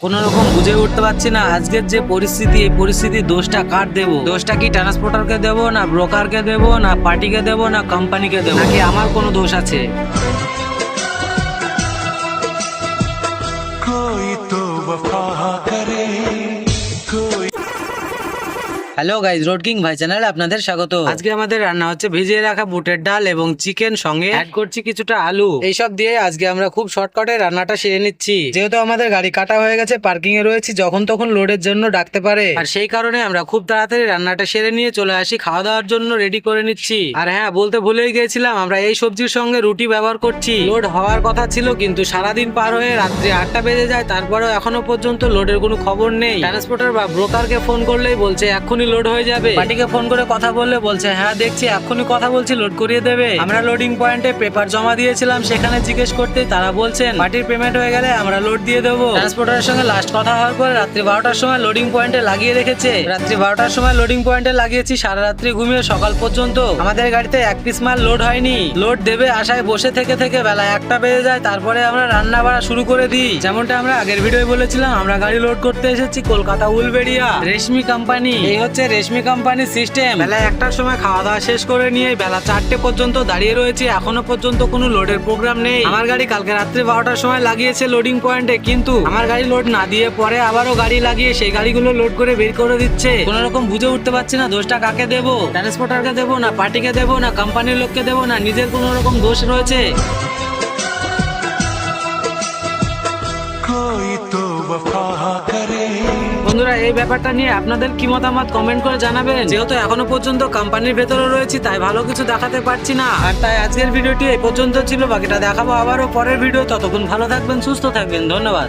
কোনো রকম বুঝে উঠতে পারছি না আজকের যে পরিস্থিতি, এই পরিস্থিতির দোষটা কার দেব? দোষটা কি ট্রান্সপোর্টারকে দেব, না ব্রোকারকে দেব, না পার্টিকে দেব, না কোম্পানিকে দেব, নাকি আমার কোনো দোষ আছে? कोई तो वफा करे कोई। হ্যালো গাইজ, রোড কিং ভাই চ্যানেলে আপনাদের স্বাগত। আজকে আমাদের রান্না হচ্ছে ভিজিয়ে রাখা বুটের ডাল এবং চিকেন, সঙ্গে অ্যাড করছি কিছুটা আলু। এইসব দিয়ে আজকে আমরা খুব শর্টকাটে রান্নাটা সেরে নিচ্ছি। যেহেতু আমাদের গাড়ি কাটা হয়ে গেছে, পার্কিং এ রয়েছি, যখন তখন লোডের জন্য ডাকতে পারে, আর সেই কারণে আমরা খুব তাড়াতাড়ি রান্নাটা সেরে নিয়ে চলে আসি, খাওয়া দাওয়ার জন্য রেডি করে নিচ্ছি। আর হ্যাঁ, বলতে ভুলেই গিয়েছিলাম, আমরা এই সবজির সঙ্গে রুটি ব্যবহার করছি। লোড হওয়ার কথা ছিল, কিন্তু সারাদিন পার হয়ে রাত্রি 8টা বেজে যায়, তারপরেও এখনো পর্যন্ত লোডের কোনো খবর নেই। ট্রান্সপোর্টার বা ব্রোকারকে ফোন করলেই বলছে এক্ষুনি লোড হয়ে যাবে, পার্টিকে ফোন করে কথা বললে বলছে হ্যাঁ দেখছি, এক্ষুনি কথা বলছি, লোড করিয়ে দেবে। আমরা লোডিং পয়েন্টে পেপার জমা দিয়েছিলাম, সেখানে জিজ্ঞেস করতে তারা বলছেন পার্টির পেমেন্ট হয়ে গেলে আমরা লোড দিয়ে দেবো। ট্রান্সপোর্টারের সঙ্গে লাস্ট কথা হওয়ার পরে রাত্রি 12টার সময় লোডিং পয়েন্টে লাগিয়ে রেখেছে। রাত্রি 12টার সময় লোডিং পয়েন্টে লাগিয়েছি, সারা রাত্রি ঘুমিয়ে সকাল পর্যন্ত আমাদের গাড়িতে এক পিস মাল লোড হয়নি। লোড দেবে আশায় বসে থেকে বেলা 1টা বেজে যায়, তারপরে আমরা রান্না বাড়া শুরু করে দিই। যেমনটা আমরা আগের ভিডিও বলেছিলাম, আমরা গাড়ি লোড করতে এসেছি কলকাতা উলবেড়িয়া রেশমি কোম্পানি। এই হচ্ছে রেশমি কোম্পানির সিস্টেম। বেলা 1টার সময় খাওয়া দাওয়া শেষ করে নিয়ে বেলা 4টে পর্যন্ত দাঁড়িয়ে রয়েছে, এখনো পর্যন্ত কোনো লোডের প্রোগ্রাম নেই। আমার গাড়ি কালকে রাত্রি 12টার সময় লাগিয়েছে লোডিং পয়েন্টে, কিন্তু আমার গাড়ি লোড না দিয়ে পরে আবারও গাড়ি লাগিয়ে সেই গাড়িগুলো লোড করে বের করে দিচ্ছে। কোন রকম বুঝে উঠতে পারছি না দোষটা কাকে দেবো, ট্রান্সপোর্টারকে দেবো, না পার্টিকে দেবো, না কোম্পানির লোককে দেবো, না নিজের কোনো রকম দোষ রয়েছে। कोई तो वफा करे। বন্ধুরা, এই ব্যাপারটা নিয়ে আপনাদের কি মতামত কমেন্ট করে জানাবেন। যেহেতু এখনো পর্যন্ত কোম্পানির ভেতরে রয়েছি, তাই ভালো কিছু দেখাতে পারছি না। আর তাই আজকের ভিডিওটি এই পর্যন্ত ছিল, বাকিটা দেখাবো আবারও পরের ভিডিও। ততক্ষণ ভালো থাকবেন, সুস্থ থাকবেন, ধন্যবাদ।